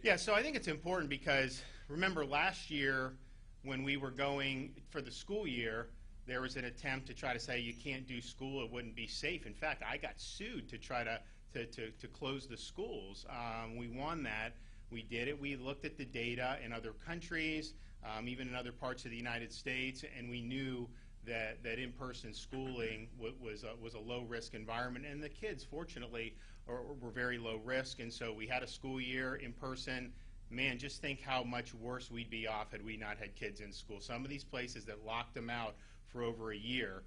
Yeah, so I think it's important because remember last year when we were going for the school year, there was an attempt to try to say you can't do school, it wouldn't be safe. In fact, I got sued to try to close the schools. We won that. We did it. We looked at the data in other countries, even in other parts of the United States, and we knew that in-person schooling was a low-risk environment, and the kids, fortunately, were very low risk, and so we had a school year in person. Man, just think how much worse we'd be off had we not had kids in school. Some of these places that locked them out for over a year,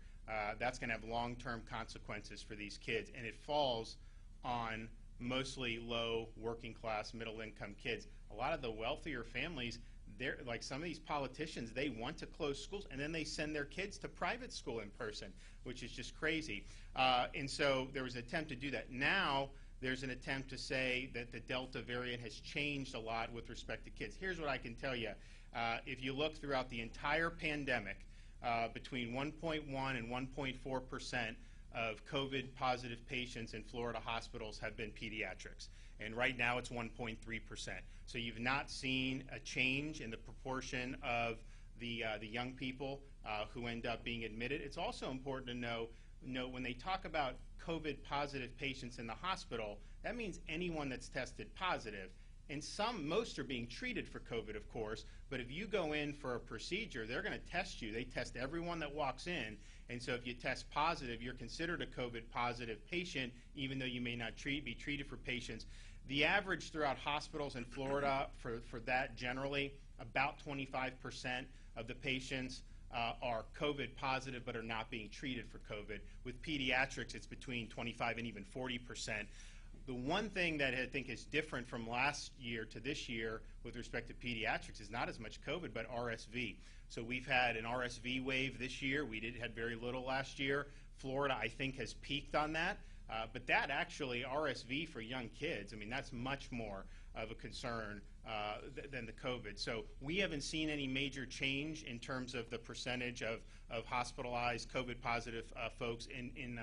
that's going to have long-term consequences for these kids, and it falls on mostly low working-class, middle-income kids. A lot of the wealthier families, they're like some of these politicians, they want to close schools and then they send their kids to private school in person, which is just crazy. And so there was an attempt to do that. Now there's an attempt to say that the Delta variant has changed a lot with respect to kids. Here's what I can tell you. If you look throughout the entire pandemic, between 1.1 and 1.4% of COVID positive patients in Florida hospitals have been pediatrics. And right now it's 1.3%. So you've not seen a change in the proportion of the young people who end up being admitted. It's also important to know when they talk about COVID positive patients in the hospital, that means anyone that's tested positive. And most are being treated for COVID, of course, but if you go in for a procedure, they're going to test you. They test everyone that walks in, and so if you test positive, you're considered a COVID positive patient, even though you may not be treated for patients. The average throughout hospitals in Florida for that generally, about 25% of the patients are COVID positive but are not being treated for COVID. With pediatrics, it's between 25 and even 40%. The one thing that I think is different from last year to this year with respect to pediatrics is not as much COVID, but RSV. So we've had an RSV wave this year. We had very little last year. Florida, I think, has peaked on that. But that actually, RSV for young kids, I mean, that's much more of a concern than the COVID. So we haven't seen any major change in terms of the percentage of hospitalized COVID-positive folks in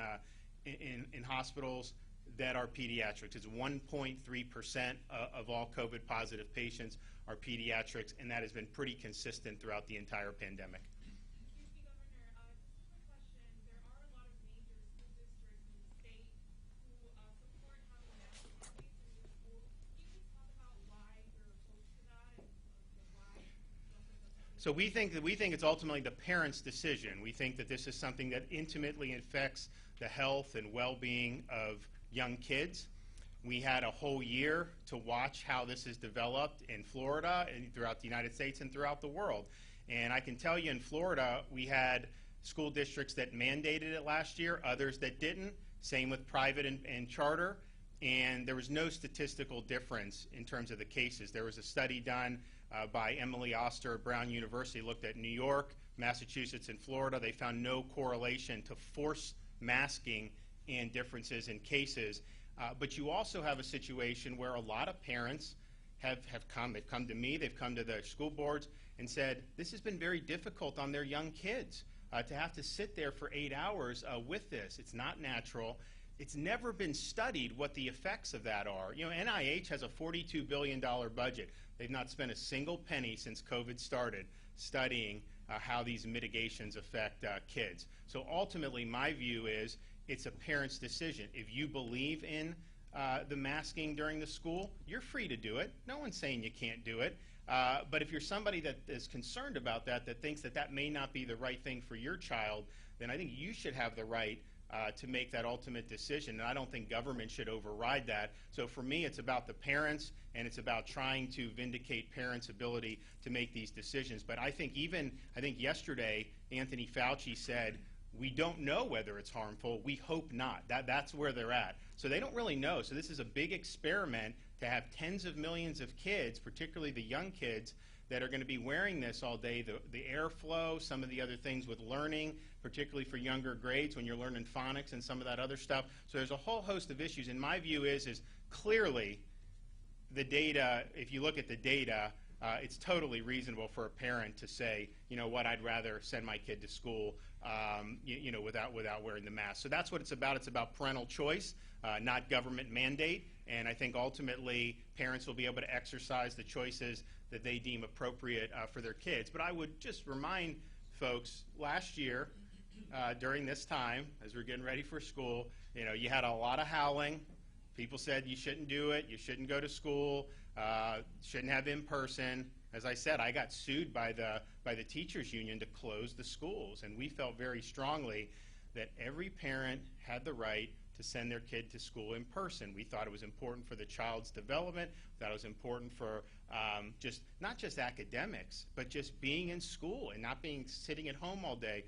hospitals that are pediatrics. It's 1.3% of all COVID-positive patients are pediatrics, and that has been pretty consistent throughout the entire pandemic. So we think it's ultimately the parents' decision. We think that this is something that intimately affects the health and well-being of young kids. We had a whole year to watch how this has developed in Florida and throughout the United States and throughout the world. And I can tell you in Florida, we had school districts that mandated it last year, others that didn't, same with private and charter, and there was no statistical difference in terms of the cases. There was a study done by Emily Oster at Brown University, looked at New York, Massachusetts, and Florida. They found no correlation to forced masking and differences in cases. But you also have a situation where a lot of parents have come to me, they've come to the school boards and said, this has been very difficult on their young kids to have to sit there for 8 hours with this. It's not natural. It's never been studied what the effects of that are. You know, NIH has a $42 billion budget. They've not spent a single penny since COVID started studying how these mitigations affect kids. So ultimately, my view is it's a parent's decision. If you believe in the masking during the school, you're free to do it. No one's saying you can't do it. But if you're somebody that is concerned about that, that thinks that that may not be the right thing for your child, then I think you should have the right to make that ultimate decision. And I don't think government should override that. So for me, it's about the parents, and it's about trying to vindicate parents' ability to make these decisions. But I think yesterday, Anthony Fauci said, we don't know whether it's harmful. We hope not. That's where they're at. So they don't really know. So this is a big experiment to have tens of millions of kids, particularly the young kids, that are going to be wearing this all day, the airflow, some of the other things with learning, particularly for younger grades when you're learning phonics and some of that other stuff. So there's a whole host of issues. And my view is clearly the data, if you look at the data, it's totally reasonable for a parent to say, you know what, I'd rather send my kid to school without wearing the mask. So that's what it's about. It's about parental choice, not government mandate. And I think ultimately parents will be able to exercise the choices that they deem appropriate for their kids. But I would just remind folks, last year, during this time, as we're getting ready for school, you had a lot of howling. People said you shouldn't do it, you shouldn't go to school, shouldn't have in-person. As I said, I got sued by the teachers union to close the schools, and we felt very strongly that every parent had the right to send their kid to school in person. We thought it was important for the child's development, that it was important for not just academics, but just being in school and not sitting at home all day.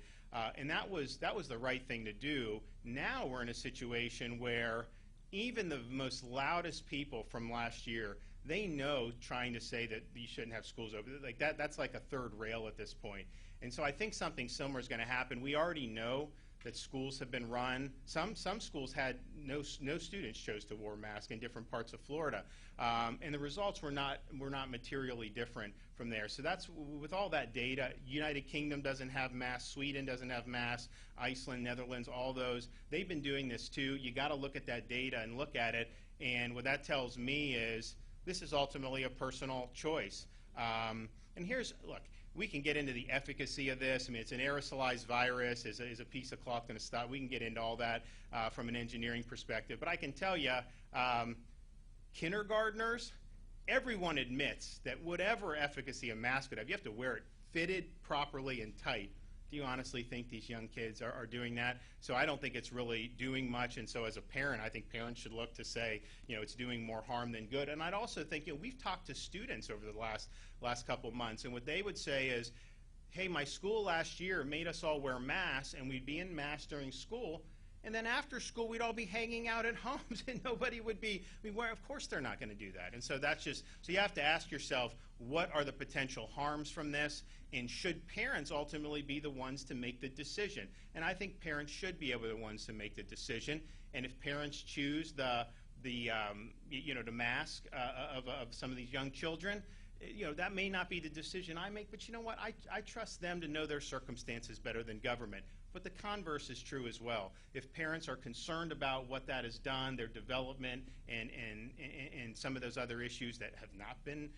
And that was the right thing to do. Now we're in a situation where even the most loudest people from last year, they know trying to say that you shouldn't have schools open. Like that's like a third rail at this point. And so I think something similar is going to happen. We already know that schools have been run. Some schools had no students chose to wear masks in different parts of Florida, and the results were not materially different from there. So that's, with all that data, United Kingdom doesn't have masks, Sweden doesn't have masks, Iceland, Netherlands, all those, they've been doing this too. You got to look at that data and look at it, and what that tells me is this is ultimately a personal choice. And here's, look, we can get into the efficacy of this. I mean, it's an aerosolized virus. Is a piece of cloth going to stop? We can get into all that from an engineering perspective. But I can tell you, kindergartners, everyone admits that whatever efficacy a mask would have, you have to wear it fitted properly and tight. Do you honestly think these young kids are doing that? So I don't think it's really doing much. And so as a parent, I think parents should look to say, it's doing more harm than good. And I'd also think, we've talked to students over the last couple of months, and what they would say is, hey, my school last year made us all wear masks, and we'd be in masks during school, and then after school we'd all be hanging out at homes, and nobody would be, of course they're not going to do that. And so that's just, so you have to ask yourself, what are the potential harms from this, and should parents ultimately be the ones to make the decision? And I think parents should be able to be the ones to make the decision, and if parents choose the mask of some of these young children, that may not be the decision I make, but you know what? I trust them to know their circumstances better than government. But the converse is true as well. If parents are concerned about what that has done, their development, and some of those other issues that have not been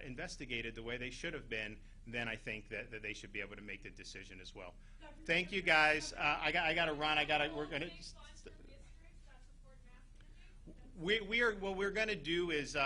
investigated the way they should have been, then I think that they should be able to make the decision as well. Thank you, guys. I got to run. We're going to. What we're going to do is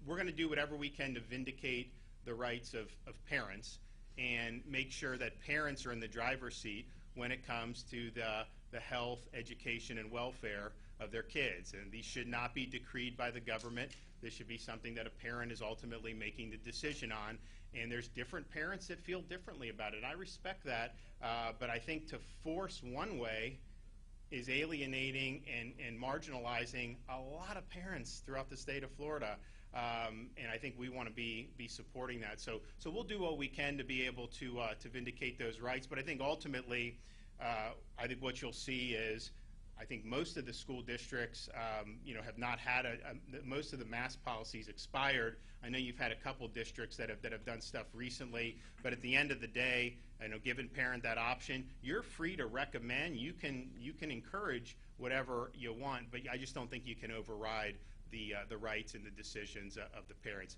we're going to do whatever we can to vindicate the rights of parents and make sure that parents are in the driver's seat when it comes to the health, education, and welfare of their kids. And these should not be decreed by the government. This should be something that a parent is ultimately making the decision on. And there's different parents that feel differently about it. I respect that, but I think to force one way is alienating and marginalizing a lot of parents throughout the state of Florida. And I think we want to be supporting that. So we'll do what we can to be able to vindicate those rights. But I think ultimately, I think what you'll see is, I think most of the school districts, have not had most of the mask policies expired. I know you've had a couple districts that have done stuff recently, but at the end of the day, giving parent that option, you're free to recommend. You can encourage whatever you want, but I just don't think you can override the rights and the decisions of the parents.